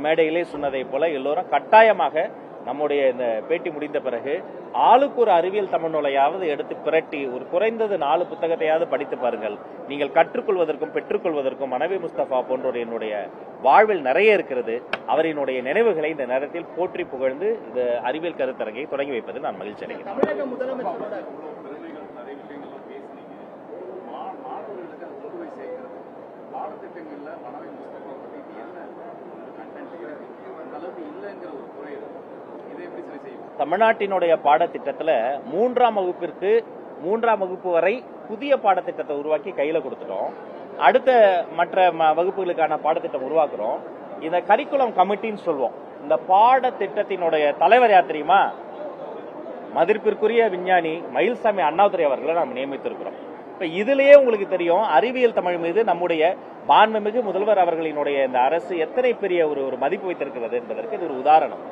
மேடையிலே சொன்னதை போல எல்லோரும் கட்டாயமாக நம்முடைய இந்த பேட்டி முடிந்த பிறகு ஆளுக்கு ஒரு அறிவியல் தமிழ் நூலையாவது எடுத்து பிரட்டி ஒரு குறைந்தது 4 புத்தகத்தையாவது படித்து பாருங்கள். நீங்கள் கற்றுக்கொள்வதற்கும் பெற்றுக்கொள்வதற்கும் மனைவி முஸ்தபா போன்றோர் என்னுடைய வாழ்வில் நிறைய இருக்கிறது. அவரினுடைய நினைவுகளை இந்த நேரத்தில் போற்றி புகழ்ந்து இந்த அறிவியல் கருத்தரங்கை தொடங்கி வைப்பதில் நான் மகிழ்ச்சி அடைகிறேன். தமிழ்நாட்டினுடைய பாடத்திட்டத்தில் 3ஆம் வகுப்பிற்கு 3ஆம் வகுப்பு வரை புதிய பாடத்திட்டத்தை உருவாக்கி கையில கொடுத்துட்டோம். அடுத்த மற்ற வகுப்புகளுக்கான பாடத்திட்டம் உருவாக்குறோம். இந்த கரிக்குலம் கமிட்டின்னு சொல்லுவோம். இந்த பாடத்திட்டத்தினுடைய தலைவர் யார் தெரியுமா? மதிப்பிற்குரிய விஞ்ஞானி மயில்சாமி அண்ணாதுரை அவர்களை நாம் நியமித்திருக்கிறோம். இப்ப இதுலயே உங்களுக்கு தெரியும் அறிவியல் தமிழ் மீது நம்முடைய மாண்புமிகு முதல்வர் அவர்களினுடைய இந்த அரசு எத்தனை பெரிய ஒரு மதிப்பு வைத்திருக்கிறது என்பதற்கு இது ஒரு உதாரணம்.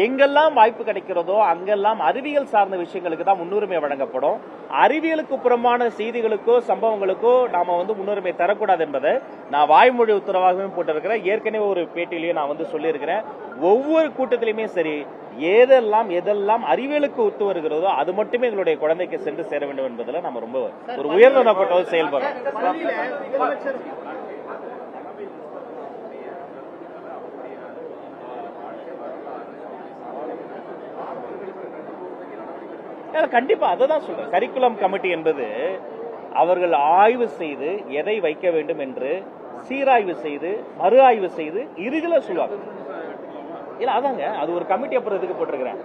எங்கெல்லாம் வாய்ப்பு கிடைக்கிறதோ அங்கெல்லாம் அறிவியல் சார்ந்த விஷயங்களுக்கு தான் முன்னுரிமை வழங்கப்படும். அறிவியலுக்கு புறமான செய்திகளுக்கோ சம்பவங்களுக்கோ நாம முன்னுரிமை தரக்கூடாது என்பதை நான் வாய்மொழி உத்தரவாகவே போட்டிருக்கிறேன். ஏற்கனவே ஒரு பேட்டியிலேயே நான் சொல்லியிருக்கிறேன். ஒவ்வொரு கூட்டத்திலுமே சரி எதெல்லாம் அறிவியலுக்கு ஒத்து வருகிறதோ அது மட்டுமே எங்களுடைய குழந்தைக்கு சென்று சேர வேண்டும் என்பதில் நம்ம ரொம்ப ஒரு உயர்ந்தப்பட்ட செயல்படுறோம். கண்டிப்பா அதுதான் சொல்றேன். கரிக்குலம் கமிட்டி என்பது அவர்கள் ஆய்வு செய்து எதை வைக்க வேண்டும் என்று சீராய்வு செய்து மறு ஆய்வு செய்து இறுதியில சொல்லுவாங்க. இல்ல அதாங்க அது ஒரு கமிட்டி அப்புறம் இதுக்கு போட்டிருக்கிறேன்.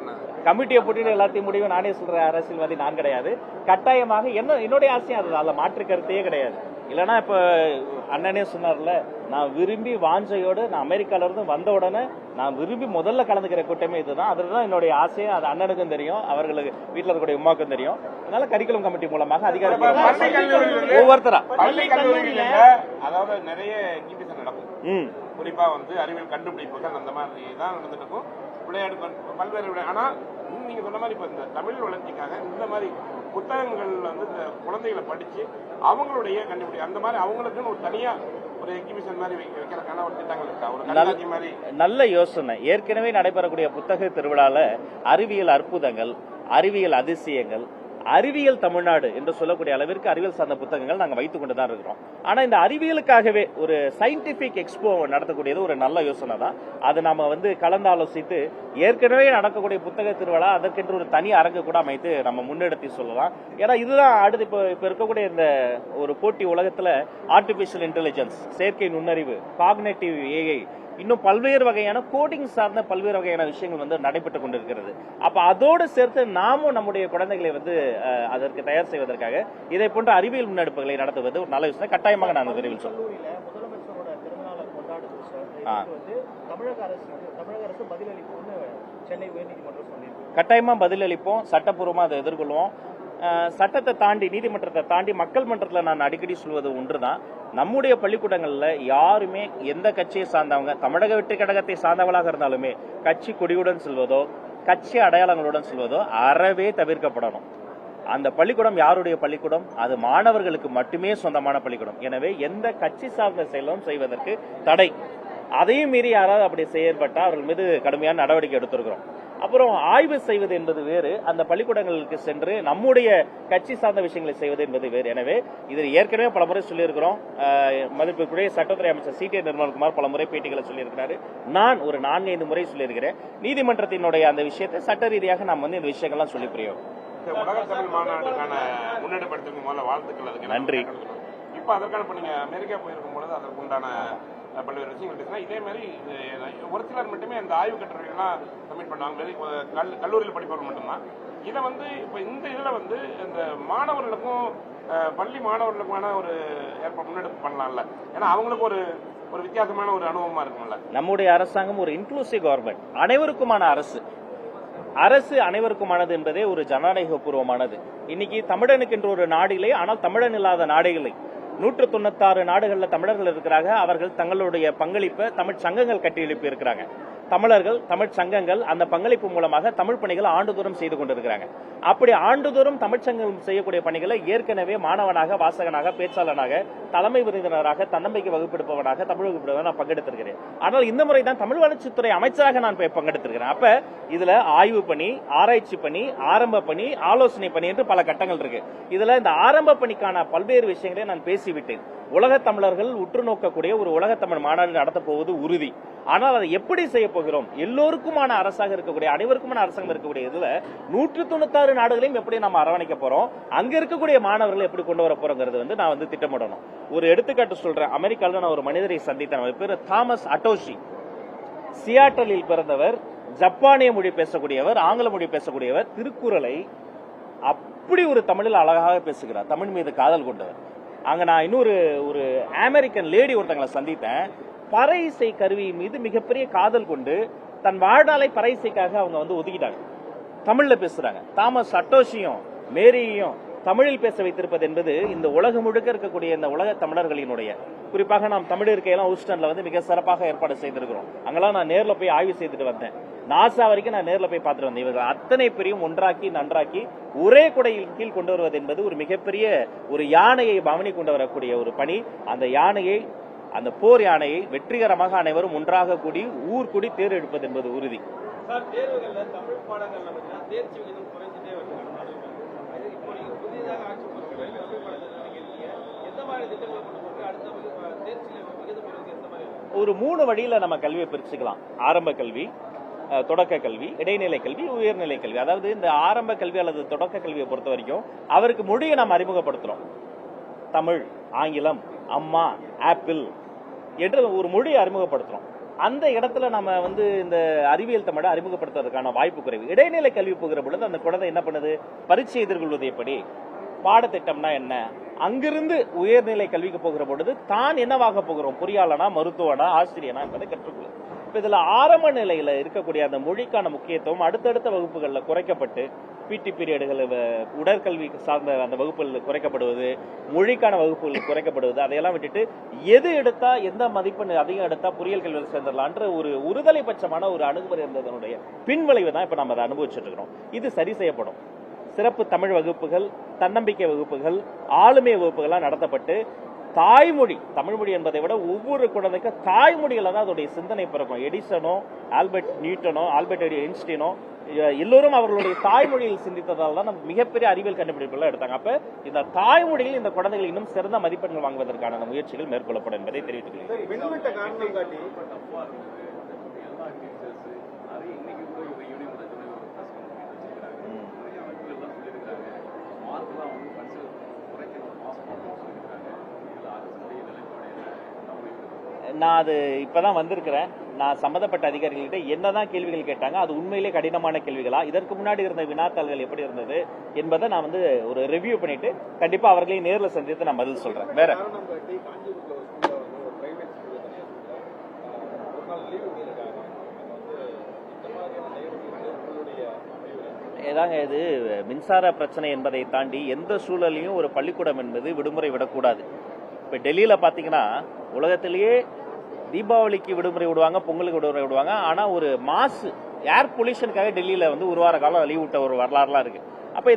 கமிட்டியை போட்டு எல்லாத்தையும் முடிவு நானே சொல்ற அரசியல்வாதி நான் கிடையாது. கட்டாயமாக என்னுடைய ஆசையும் அதுதான், அதுல மாற்று கருத்தையே கிடையாது. இல்லைன்னா இப்ப அண்ணனே சொன்னார்ல, நான் விரும்பி வாஞ்சையோடு நான் அமெரிக்கால இருந்து வந்த உடனே நான் விரும்பி முதல்ல கலந்துக்கிற கூட்டமே இதுதான். அதுதான் என்னுடைய ஆசையும். அது அண்ணனுக்கும் தெரியும், அவர்களுக்கு வீட்டில் இருக்கக்கூடிய உமாக்கும் தெரியும். அதனால கரிக்குலம் கமிட்டி மூலமாக அதிகாரிகள் ஒவ்வொருத்தரா அதாவது நிறைய எக்ஸிபிஷன் நடக்கும். குறிப்பா அறிவியல் கண்டுபிடிப்புகள் அந்த மாதிரி தான் நடந்துட்டு இருக்கும். விளையாடு பல்வேறு ஆனா நீங்க சொன்ன மாதிரி இப்ப இந்த தமிழ் வளர்ச்சிக்காக இந்த மாதிரி புத்தகங்கள் இந்த குழந்தைகளை படிச்சு அவங்களுடைய கண்டுபிடி அந்த மாதிரி அவங்களுக்குன்னு ஒரு தனியா ஒரு எக்ஸிபிஷன் மாதிரி வைக்கிறதுக்கான ஒரு திட்டங்கள் இருக்கா? ஒரு கண்காட்சி மாதிரி நல்ல யோசனை. ஏற்கனவே நடைபெறக்கூடிய புத்தக திருவிழால அறிவியல் அற்புதங்கள், அறிவியல் அதிசயங்கள், அறிவியல் தமிழ்நாடு என்று சொல்லக்கூடிய அளவிற்கு அறிவியல் சார்ந்த புத்தகங்கள் நாங்கள் வைத்துக் கொண்டுதான் இருக்கிறோம். ஆனா இந்த அறிவியலுக்காகவே ஒரு சயின்டிபிக் எக்ஸ்போ நடத்தக்கூடியது ஒரு நல்ல யோசனை தான். அது நாம கலந்தாலோசித்து ஏற்கனவே நடக்கக்கூடிய புத்தக திருவிழா அதற்கென்று ஒரு தனி அரங்கு கூட அமைத்து நம்ம முன்னெடுத்து சொல்லலாம். ஏன்னா இதுதான் அடுத்து இப்ப இருக்கக்கூடிய இந்த ஒரு போட்டி உலகத்துல ஆர்டிபிஷியல் இன்டெலிஜென்ஸ், செயற்கை நுண்ணறிவு, காக்னேட்டிவ் ஏஐ, இன்னும் பல்வேறு வகையான கோடிங் சார்ந்த பல்வேறு வகையான விஷயங்கள் நடைபெற்றுக் கொண்டிருக்கிறது. அப்ப அதோடு சேர்த்து நாமும் நம்முடைய குழந்தைகளை அதற்கு தயார் செய்வதற்காக இதை போன்ற அறிவியல் முன்னெடுப்புகளை நடத்துவது ஒரு நல்ல விஷயம். கட்டாயமாக நான் விரைவில் சொல்றேன். கட்டாயமா பதிலளிப்போம், சட்டப்பூர்வமா அதை எதிர்கொள்வோம். சட்டத்தை தாண்டி நீதிமன்றத்தை தாண்டி மக்கள் மன்றத்தில் நான் அடிக்கடி சொல்வது ஒன்றுதான், நம்முடைய பள்ளிக்கூடங்கள்ல யாருமே எந்த கட்சியை சார்ந்தவங்க, தமிழக வெற்றி கழகத்தை சார்ந்தவர்களாக இருந்தாலுமே கட்சி கொடியுடன் செல்வதோ கட்சி அடையாளங்களுடன் செல்வதோ அறவே தவிர்க்கப்படணும். அந்த பள்ளிக்கூடம் யாருடைய பள்ளிக்கூடம்? அது மாணவர்களுக்கு மட்டுமே சொந்தமான பள்ளிக்கூடம். எனவே எந்த கட்சி சார்ந்த செயலும் செய்வதற்கு தடை. அதையும் மீறி யாராவது அப்படி செயற்பட்டால் அவர்கள் மீது கடுமையான நடவடிக்கை எடுத்திருக்கிறோம். அப்புறம் ஆய்வு செய்வது என்பது வேறு, அந்த பள்ளிக்கூடங்களுக்கு சென்று நம்முடைய கட்சி சார்ந்த விஷயங்களை செய்வது என்பது வேறு. எனவே இதில் ஏற்கனவே பல முறை சொல்லியிருக்கிறோம். மதிப்பிற்குரிய சட்டத்துறை அமைச்சர் சி.டி. நிர்மல்குமார் பல முறை பேட்டிகளை சொல்லியிருக்கிறாரு. நான் ஒரு 4-5 முறை சொல்லியிருக்கிறேன். நீதிமன்றத்தினுடைய அந்த விஷயத்தை சட்ட ரீதியாக நாம் இந்த விஷயங்கள்லாம் சொல்லி புரியும். உலக தமிழ் மாநாட்டுக்கான முன்னெடுப்படுத்துக்கு முதல்ல வாழ்த்துக்கள். அதுக்கு நன்றி. இப்ப அதற்கான நீங்க அமெரிக்கா போயிருக்கும் பொழுது அதற்கு உண்டான பல்வேறு விஷயங்கள் பேசினா இதே மாதிரி ஒரு சிலர் மட்டுமே அந்த ஆய்வு கட்டுரைகள்லாம் சப்மிட் பண்ணுவாங்க. கல்லூரியில் படிப்பவர்கள் மட்டும்தான். இதை இப்ப இந்த இதுல இந்த மாணவர்களுக்கும் பள்ளி மாணவர்களுக்கான ஒரு முன்னெடுப்பு பண்ணலாம்ல. ஏன்னா அவங்களுக்கு ஒரு வித்தியாசமான ஒரு அனுபவமா இருக்கும்ல. நம்முடைய அரசாங்கம் ஒரு இன்க்ளூசிவ் கவர்மெண்ட், அனைவருக்குமான அரசு. அரசு அனைவருக்குமானது என்பதே ஒரு ஜனநாயக பூர்வமானது. இன்னைக்கு தமிழனுக்கு என்று ஒரு நாடு இல்லை, ஆனால் தமிழன் இல்லாத நாடு இல்லை. 196 நாடுகள்ல தமிழர்கள் இருக்கிறாங்க. அவர்கள் தங்களுடைய பங்களிப்பை தமிழ் சங்கங்கள் கட்டி எழுப்பி இருக்கிறாங்க. தமிழர்கள், தமிழ் சங்கங்கள் அந்த பங்களிப்பு மூலமாக தமிழ் பணிகளை ஆண்டுதோறும் செய்து கொண்டிருக்கிறாங்க. அப்படி ஆண்டுதோறும் தமிழ் சங்கம் செய்யக்கூடிய பணிகளை ஏற்கனவே மாணவனாக, வாசகனாக, பேச்சாளனாக, தலைமை விருந்தினராக, தன்னம்பிக்கை வகுப்பெடுப்பவனாக, தமிழ் வகுப்பெடுப்பவனாக நான் பங்கெடுத்திருக்கிறேன். ஆனால் இந்த முறை தான் தமிழ் வளர்ச்சித்துறை அமைச்சராக நான் பங்கெடுத்திருக்கிறேன். அப்ப இதுல ஆய்வு பணி, ஆராய்ச்சி பணி, ஆரம்ப பணி, ஆலோசனை பணி என்று பல கட்டங்கள் இருக்கு. இதுல இந்த ஆரம்ப பணிக்கான பல்வேறு விஷயங்களை நான் பேசிவிட்டேன். உலகத் தமிழர்கள் உற்று நோக்கக்கூடிய ஒரு உலகத் தமிழ் மாநாடு நடத்த போவது உறுதி. ஆனால் அதை எப்படி செய்ய போகிறோம்? எல்லோருக்குமான அரசாக இருக்கக்கூடிய, அனைவருக்குமான அரசாங்கம் இருக்கக்கூடிய இதுல 196 நாடுகளையும் எப்படி நம்ம அரவணைக்க போறோம், அங்க இருக்கக்கூடிய மாணவர்களை எப்படி கொண்டு வர போறோங்கிறது நான் திட்டமிடணும். ஒரு எடுத்துக்காட்டு சொல்றேன். அமெரிக்காவில் நான் ஒரு மனிதரை சந்தித்தேன். அவர் பேர் தாமஸ் அட்டோஷி. சியாட்டலில் பிறந்தவர், ஜப்பானிய மொழி பேசக்கூடியவர், ஆங்கில மொழி பேசக்கூடியவர். திருக்குறளை அப்படி ஒரு தமிழில் அழகாக பேசுகிறார். தமிழ் மீது காதல் கொண்டவர். அங்க நான் இன்னொரு ஒரு அமெரிக்கன் லேடி ஒருத்தங்களை சந்தித்தேன். பறை இசை கருவி மீது மிகப்பெரிய காதல் கொண்டு தன் வாழ்நாளை பறை இசைக்காக அவங்க ஒதுக்கிட்டாங்க. தமிழ்ல பேசுறாங்க. தாமஸ் அட்டோஷியும் மேரியும் தமிழில் பேச வைத்திருப்பது என்பது இந்த உலகம் முழுக்க இருக்கக்கூடிய இந்த உலக தமிழர்களினுடைய, குறிப்பாக நாம் தமிழ் இருக்கையெல்லாம் ஹூஸ்டன்ல மிக சிறப்பாக ஏற்பாடு செய்திருக்கிறோம். அங்கெல்லாம் நான் நேர்ல போய் ஆய்வு செய்துட்டு வந்தேன். நாசா வரைக்கும் நான் நேர்ல போய் பார்த்துட்டு வந்தேன். இவர்கள் அத்தனை பேரையும் ஒன்றாக்கி நன்றாக்கி ஒரே குடையின் கீழ் கொண்டு வருவது என்பது ஒரு மிகப்பெரிய ஒரு யானையை பவனி கொண்டு வரக்கூடிய ஒரு பணி. அந்த யானையை, அந்த போர் யானையை வெற்றிகரமாக அனைவரும் ஒன்றாக கூடி ஊர் கூடி தேர் எடுப்பது என்பது உறுதி. தேர்வுகள்ல தமிழ் பாடங்கள்ல தேர்ச்சி விகிதம் குறைஞ்சிட்டே வருது. இப்போ நீங்க புதியதாக ஆட்சி பொறுப்புகள் தமிழ் பாடங்கள் நினைக்கிறீங்க, எந்த மாதிரி திட்டங்களை கொண்டு போட்டு அடுத்த தேர்ச்சியில விகிதம் குறைஞ்சு எந்த மாதிரி? ஒரு 3 வழியில நம்ம கல்வியை பிரிச்சுக்கலாம். ஆரம்ப கல்வி, தொடக்க கல்வி, இடைநிலை கல்வி, உயர்நிலை கல்வி. அதாவது இந்த ஆரம்ப கல்வி அல்லது தொடக்க கல்வியை பொறுத்த வரைக்கும் அவருக்கு மொழியை நாம் அறிமுகப்படுத்துறோம். தமிழ், ஆங்கிலம், அம்மா, ஆப்பிள் என்று ஒரு மொழியை அறிமுகப்படுத்துறோம். அந்த இடத்துல நம்ம இந்த அறிவியல் தமிழை அறிமுகப்படுத்துவதற்கான வாய்ப்பு குறைவு. இடைநிலை கல்வி போகிற பொழுது அந்த குழந்தை என்ன பண்ணுது? பரீட்சை எதிர்கொள்வது எப்படி, பாடத்திட்டம்னா என்ன, அங்கிருந்து உயர்நிலை கல்விக்கு போகிற பொழுது தான் என்னவாக போகிறோம், பொறியாளனா, மருத்துவனா, ஆசிரியனா என்பதை கற்றுக்கொள்ளும். இப்ப இதுல ஆரம்ப நிலையில இருக்கக்கூடிய அந்த மொழிக்கான முக்கியத்துவம் அடுத்தடுத்த வகுப்புகள்ல குறைக்கப்பட்டு, பிடி பீரியடுகள், உடற்கல்வி சார்ந்த அந்த வகுப்புகள் குறைக்கப்படுவது, மொழிக்கான வகுப்புகள் குறைக்கப்படுவது, அதையெல்லாம் விட்டுட்டு எது எடுத்தா எந்த மதிப்பெண் அதிகம் எடுத்தா பொறியியல் கல்வியில் சேர்ந்துடலான்ற ஒரு ஒருதலை பட்சமான ஒரு அணுகுமுறை இருந்ததனுடைய பின்விளைவு தான் இப்ப நம்ம அதை அனுபவிச்சுட்டு இருக்கிறோம். இது சரி செய்யப்படும். சிறப்பு தமிழ் வகுப்புகள், தன்னம்பிக்கை வகுப்புகள், ஆளுமை வகுப்புகள்லாம் நடத்தப்பட்டு தாய்மொழி, தமிழ் மொழி என்பதை விட ஒவ்வொரு குழந்தைக்கும் தாய்மொழியில தான் அதோடைய சிந்தனை பிறக்கும். எடிசனோ, ஆல்பர்ட் நியூட்டனோ, ஆல்பர்ட் ஐன்ஸ்டீனோ எல்லோரும் அவர்களுடைய தாய்மொழியில் சிந்தித்ததால் தான் நம்ம மிகப்பெரிய அறிவியல் கண்டுபிடிப்புகள் எடுத்தாங்க. அப்ப இந்த தாய்மொழியில் இந்த குழந்தைகள் இன்னும் சிறந்த மதிப்பெண்கள் வாங்குவதற்கான முயற்சிகள் மேற்கொள்ளப்படும் என்பதை தெரிவித்துக் நான் அது இப்பதான் வந்திருக்கிறேன். நான் சம்பந்தப்பட்ட அதிகாரிகள்கிட்ட என்னதான் கேள்விகள் கேட்டாங்க, அது உண்மையிலே கடினமான கேள்விகளா, இதற்கு முன்னாடி இருந்த வினாத்தாள்கள் எப்படி இருந்தது என்பதை நான் ஒரு ரிவ்யூ பண்ணிட்டு கண்டிப்பா அவர்களையும் நேர்ல சந்தித்து நான் பதில் சொல்றேன். வேற ஏதாங்க இது மின்சார பிரச்சனை என்பதை தாண்டி எந்த சூழலையும் ஒரு பள்ளிக்கூடம் என்பது விடுமுறை விடக்கூடாது. இப்ப டெல்லியில பாத்தீங்கன்னா உலகத்திலேயே தீபாவளிக்கு விடுமுறை விடுவாங்க, பொங்கலுக்கு விடுமுறை விடுவாங்க. ஆனா ஒரு மாசு ஏர் பொல்யூஷனுக்காக டெல்லியில ஒரு வார காலம் லீவ் விட்ட ஒரு வரலாறுலாம் இருக்கு. அப்ப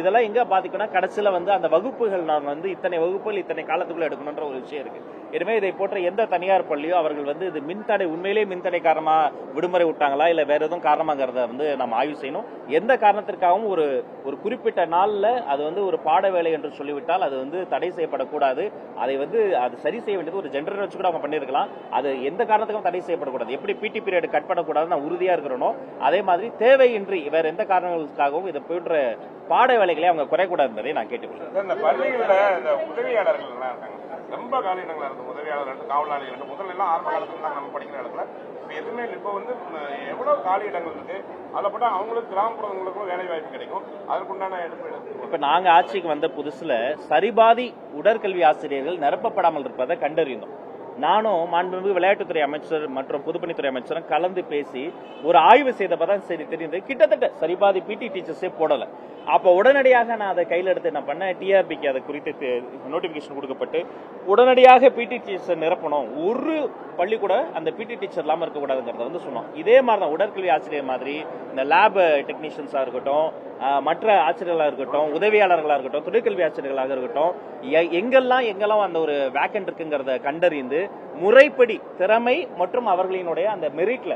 இதெல்லாம் எங்க பாத்தீங்கன்னா கடைசியில அந்த வகுப்புகள் நான் இத்தனை வகுப்புகள் இத்தனை காலத்துக்குள்ள எடுக்கணும்ன்ற ஒரு விஷயம் இருக்கு. எனவே இதை போன்ற எந்த தனியார் பள்ளியோ அவர்கள் இது மின்தடை, உண்மையிலேயே மின்தடை காரணமா விடுமுறை விட்டாங்களா இல்ல வேற எதுவும் காரணமாங்கிறத நம்ம ஆய்வு செய்யணும். எந்த காரணத்திற்காகவும் ஒரு குறிப்பிட்ட நாள்ல அது ஒரு பாட வேலை என்று சொல்லிவிட்டால் அது தடை செய்யப்படக்கூடாது. அதை அது சரி செய்ய வேண்டியது ஒரு ஜெனரல் வச்சு கூட அவங்க பண்ணிருக்கலாம். அது எந்த காரணத்துக்கும் தடை செய்யப்படக்கூடாது. எப்படி பிடி பீரியட் கட் பண்ணக்கூடாது நான் உறுதியா இருக்கிறனோ அதே மாதிரி தேவையின்றி வேற எந்த காரணங்களுக்காகவும் இதை போன்ற பாட வேலைகளை அவங்க குறைக்கூடாது என்பதை நான் கேட்டுக்கொள்கிறேன். இந்த பள்ளிகளில் இந்த உதவியாளர்கள் இருக்காங்க, ரொம்ப காலியிடங்களா இருக்கு. உதவியாளர்கள், காவலாளிகள் முதல்ல எல்லாம் ஆரம்ப காலத்துல நம்ம படிக்கிற இடத்துல இப்ப எதுவுமே இப்போ எவ்வளவு காலியிடங்கள் இருக்கு. அதை போட்டா அவங்களுக்கு கிராமப்புறங்களுக்கும் வேலை வாய்ப்பு கிடைக்கும். அதற்குண்டான இப்ப நாங்க ஆட்சிக்கு வந்த புதுசுல சரிபாதி உடற்கல்வி ஆசிரியர்கள் நிரப்பப்படாமல் இருப்பதை கண்டறிந்தோம். நானும் மாண்புமிகு விளையாட்டுத்துறை அமைச்சர் மற்றும் பொதுப்பணித்துறை அமைச்சரும் கலந்து பேசி ஒரு ஆய்வு செய்தப்பதான் சரி தெரியுது, கிட்டத்தட்ட சரிபாதி பிடி டீச்சர்ஸே போடல. அப்ப உடனடியாக நான் அதை கையில் எடுத்து என்ன பண்ணேன், டிஆர்பிக்கு அதை குறித்து நோட்டிபிகேஷன் கொடுக்கப்பட்டு உடனடியாக பிடி டீச்சர் நிரப்பணும், ஒரு பள்ளி கூட அந்த பிடி டீச்சர் இல்லாம இருக்கக்கூடாதுங்கிறத வந்து சொன்னோம். இதே மாதிரி தான் உடற்கல்வி ஆசிரியர் மாதிரி இந்த லேப் டெக்னீஷியன்ஸா இருக்கட்டும், மற்ற ஆசிரியர்களாக இருக்கட்டும், உதவியாளர்களாக இருக்கட்டும், தொழிற்கல்வி ஆசிரியர்களாக இருக்கட்டும், எங்கெல்லாம் அந்த ஒரு வேக்கன்ட் இருக்குங்கிறத கண்டறிந்து முறைப்படி திறமை மற்றும் அவர்களினுடைய அந்த மெரிட்ல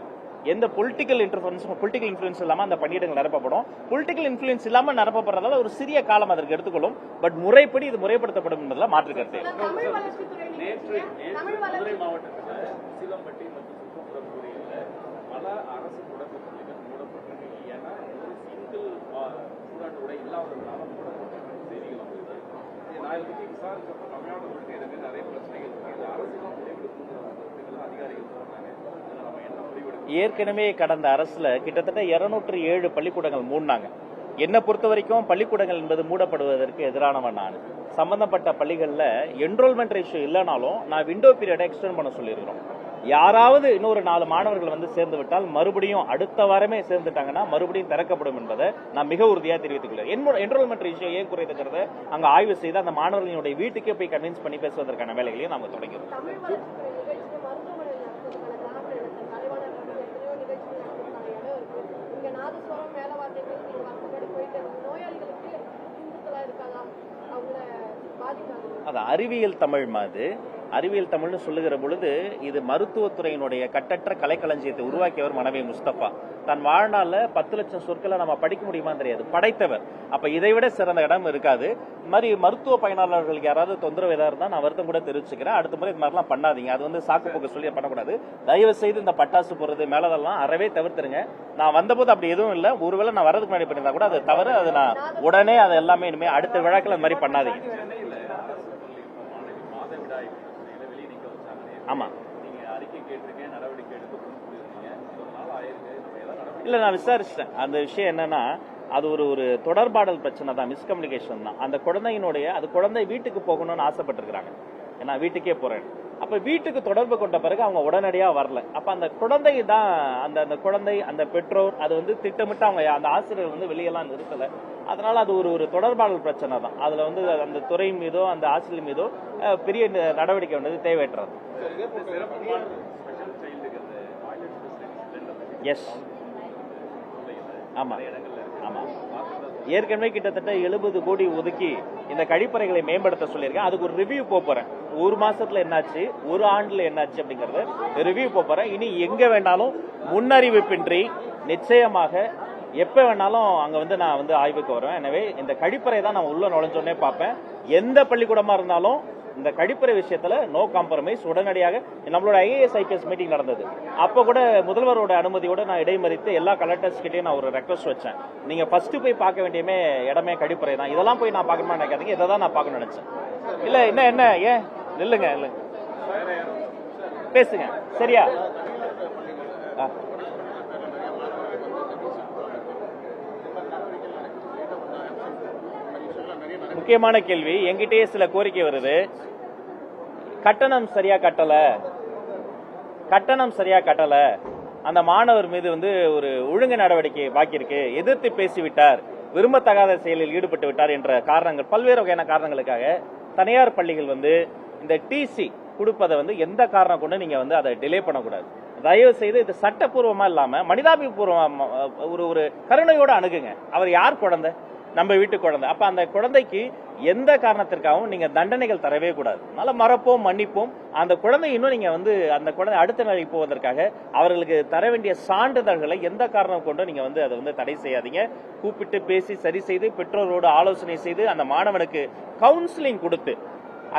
எந்த பொலிட்டிக்கல் இன்ஃபுளுன்ஸ் இல்லாம அந்த பணியிடங்கள் நிரப்பப்படும். பொலிட்டிக்கல் இன்ஃபுளுன்ஸ் இல்லாம நிரப்பப்படுறதால ஒரு சிறிய காலம் அதற்கு எடுத்துக்கொள்ளும். பட் முறைப்படி இது முறைப்படுத்தப்படும் என்பதில் மாற்று கருத்து. நேற்று மதுரை மாவட்டத்தில் சீலம்பட்டி மற்றும் சுற்றுப்புற பகுதிகளில் பல அரசு தொடக்க பள்ளிகள் மூடப்பட்டது. ஏன்னா ஒரு சிங்கிள் ஸ்டூடெண்ட் கூட இல்லாததுனால மூடப்பட்ட செய்திகள் வந்தது. நான் இதை பற்றி விசாரிச்சப்போ தமிழ்நாடு முழுக்க எனக்கு நிறைய பிரச்சனைகள் இருக்கு. இது அரசு தான் முடிவெடுக்கணும் அதிகாரிகள் சொன்னாங்க. நம்ம என்ன முடிவெடுக்கணும்? ஏற்கனவே கடந்த அரசுல கிட்டத்தட்ட 207 பள்ளிக்கூடங்கள் மூடினாங்க. என்னை பொறுத்த வரைக்கும் பள்ளிக்கூடங்கள் என்பது மூடப்படுவதற்கு எதிரானவன் நான். சம்பந்தப்பட்ட பள்ளிகள்ல என்ரோல்மெண்ட் ரேஷியோ இல்லைனாலும் நான் விண்டோ பீரியடை எக்ஸ்டெண்ட் பண்ண சொல்லியிருக்கிறோம். யாராவது இன்னொரு 4 மாணவர்கள் வந்து சேர்ந்து விட்டால் மறுபடியும் அடுத்த வாரமே சேர்ந்துட்டாங்கன்னா மறுபடியும் திறக்கப்படும் என்பதை நான் மிக உறுதியாக தெரிவித்துக் கொள்கிறேன். என்ரோல்மெண்ட் ரேஷியோ ஏன் குறைத்துக்கிறத அங்க ஆய்வு செய்து அந்த மாணவர்களுடைய வீட்டுக்கே போய் கன்வின்ஸ் பண்ணி பேசுவதற்கான வேலைகளையும் நாம தொடங்கிறோம். அது அறிவியல் தமிழ் மாதிரி அறிவியல் தமிழ்னு சொல்லுகிற பொழுது இது மருத்துவத்துறையினுடைய கட்டற்ற கலைக்களஞ்சியத்தை உருவாக்கியவர் மனைவி முஸ்தபா. தன் வாழ்நாள்ல 10 லட்சம் சொற்களை நம்ம படிக்க முடியுமா தெரியாது, படைத்தவர். அப்ப இதை விட சிறந்த இடம் இருக்காது. இது மாதிரி மருத்துவ பயனாளர்களுக்கு யாராவது தொந்தரவு ஏதாவது இருந்தா நான் வருத்தம் கூட தெரிவிச்சுக்கிறேன். அடுத்த முறை இது மாதிரிலாம் பண்ணாதீங்க. அது வந்து சாக்கு போக்கு சொல்லி பண்ணக்கூடாது. தயவு செய்து இந்த பட்டாசு போடுறது மேலதெல்லாம் அறவே தவிர்த்துருங்க. நான் வந்தபோது அப்படி எதுவும் இல்லை. ஒருவேளை நான் வரதுக்கு முன்னாடி பண்ணியிருந்தா கூட அது தவறு. அது நான் உடனே அது எல்லாமே இனிமே அடுத்த விழாக்கள் அது மாதிரி பண்ணாதீங்க. ஆமா, இல்ல நான் விசாரிச்சிட்டேன். அந்த விஷயம் என்னன்னா அது ஒரு தொடர்பாடல் பிரச்சனை தான், மிஸ்கம்யூனிகேஷன் தான். அந்த குழந்தையினுடைய அது குழந்தை வீட்டுக்கு போகணும்னு ஆசைப்பட்டிருக்கிறாங்க. ஏன்னா வீட்டுக்கே போறேன். அப்ப வீட்டுக்கு தொடர்பு கொண்ட பிறகு அவங்க உடனடியா வரல. அப்ப அந்த குழந்தை தான் அந்த குழந்தை அந்த பெற்றோர் அது வந்து திட்டமிட்டு அவங்க அந்த ஆசிரியர் வந்து வெளியெல்லாம் நிறுத்தல. அதனால அது ஒரு தொடர்பாடல் பிரச்சனை தான். அதுல வந்து அந்த துறை மீதோ அந்த ஆசிரியர் மீதோ பெரிய நடவடிக்கை வேண்டியது தேவையற்றது. எஸ், ஆமா ஆமா. ஏற்கனவே கிட்டத்தட்ட 70 கோடி ஒதுக்கி இந்த கழிப்பறைகளை மேம்படுத்த சொல்லியிருக்கேன். அதுக்கு ஒரு ரிவ்யூ போறேன். ஒரு மாசத்துல என்னாச்சு, ஒரு ஆண்டுல என்னாச்சு அப்படிங்கறது ரிவ்யூ போறேன். இனி எங்க வேணாலும் முன்னறிவிப்பின்றி நிச்சயமாக எப்ப வேணாலும் அங்க வந்து நான் வந்து ஆய்வுக்கு வருவேன். எனவே இந்த கழிப்பறை தான் நான் உள்ள நுழைஞ்சோடனே பார்ப்பேன். எந்த பள்ளிக்கூடமா இருந்தாலும் இந்த கழிப்பறை விஷயத்துல நோ காம்ப்ரமைஸ். உடனடியாக நம்மளோட ஐஏஎஸ் ஐபிஎஸ் மீட்டிங் நடந்தது. அப்ப கூட முதல்வரோட அனுமதியோட நான் இடைமறித்து எல்லா கலெக்டர்ஸ் கிட்டையும் நான் ஒரு ரெக்வஸ்ட் வச்சேன். நீங்க ஃபர்ஸ்ட் போய் பார்க்க வேண்டியமே இடமே கழிப்பறை தான். இதெல்லாம் போய் நான் பார்க்கணும்னு நினைக்காதீங்க, இதை தான் நான் பார்க்கணும்னு நினைச்சேன். இல்ல என்ன ஏன் இல்லைங்க பேசுங்க சரியா. முக்கியமான கேள்வி. என்கிட்டயே சில கோரிக்கை வருது. கட்டணம் சரியா கட்டல, அந்த மாணவர் மீது வந்து ஒரு ஒழுங்கு நடவடிக்கை பாக்கி இருக்கு, எதிர்த்து பேசிவிட்டார், விரும்பத்தகாத செயலில் ஈடுபட்டு விட்டார் என்ற காரணங்கள், பல்வேறு வகையான காரணங்களுக்காக தனியார் பள்ளிகள் வந்து இந்த டிசி கொடுப்பதை வந்து எந்த காரணம் கொண்டு நீங்க வந்து அதை டிலே பண்ணக்கூடாது. தயவு செய்து இது சட்டப்பூர்வமா இல்லாம மனிதாபிபூர்வமா ஒரு கருணையோட அணுகுங்க. அவர் யார் குழந்தை? நம்ம வீட்டு குழந்தை. அப்ப அந்த குழந்தைக்கு எந்த காரணத்திற்காகவும் நீங்க தண்டனைகள் தரவே கூடாது. அதனால மறப்போம், மன்னிப்போம். அந்த குழந்தை இன்னும் நீங்க வந்து அந்த குழந்தை அடுத்த நிலைக்கு போவதற்காக அவர்களுக்கு தர வேண்டிய சான்றிதழ்களை எந்த காரணம் கொண்டு நீங்க வந்து அதை வந்து தடை செய்யாதீங்க. கூப்பிட்டு பேசி சரி செய்து பெற்றோரோடு ஆலோசனை செய்து அந்த மாணவனுக்கு கவுன்சிலிங் கொடுத்து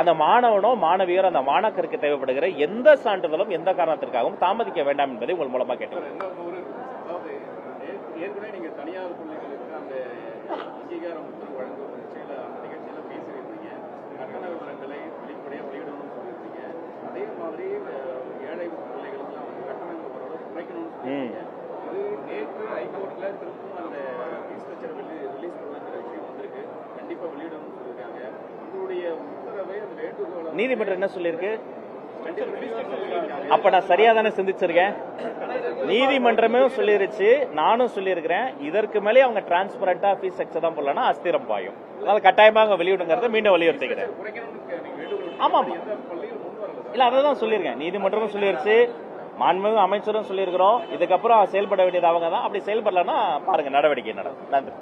அந்த மாணவனோ மாணவியோ அந்த மாணாக்கருக்கு தேவைப்படுகிற எந்த சான்றிதழும் எந்த காரணத்திற்காகவும் தாமதிக்க வேண்டாம் என்பதை உங்கள் மூலமா கேட்டேன். ஏற்கனவே நீங்க தனியார் பள்ளிகளுக்கு அந்த அங்கீகாரம் வழங்கும் நிகழ்ச்சியில பேசியிருந்தீங்க. கட்டண விவரங்களை வெளிப்படையாக வெளியிடணும்னு சொல்லியிருந்தீங்க. அதே மாதிரி ஏழை பிள்ளைகளுக்கு கட்டணங்கள் ஓரளவு குறைக்கணும்னு சொல்லியிருந்தீங்க. இது நேற்று ஹைகோர்ட்ல திருப்பும் அந்த ஃபீஸ் ஸ்ட்ரக்சர் ரிலீஸ் பண்ணுங்கிற விஷயம் வந்திருக்கு. கண்டிப்பா வெளியிடணும்னு சொல்லியிருக்காங்க. உங்களுடைய உத்தரவை அந்த வேண்டுகோளை நீதிமன்றம் என்ன சொல்லியிருக்கு? அப்ப நான் சரியா தானே சிந்திச்சிருக்கேன். நீதிமன்றமே சொல்லிருச்சு, நானும் சொல்லியிருக்கிறேன். இதற்கு மேலே அவங்க டிரான்ஸ்பரண்டா ஃபீஸ் ஸ்ட்ரக்சர் தான் போடலன்னா அஸ்திரம் பாயும். அதனால கட்டாயமாக வெளியிடுங்கிறத மீண்டும் வலியுறுத்திக்கிறேன். ஆமா இல்ல அதான் சொல்லியிருக்கேன். நீதிமன்றமும் சொல்லிருச்சு, மாண்புமிகு அமைச்சரும் சொல்லியிருக்கிறோம். இதுக்கப்புறம் செயல்பட வேண்டியது அவங்க தான். அப்படி செயல்படலன்னா பாருங்க நடவடிக்கை நடக்கும். நன்றி.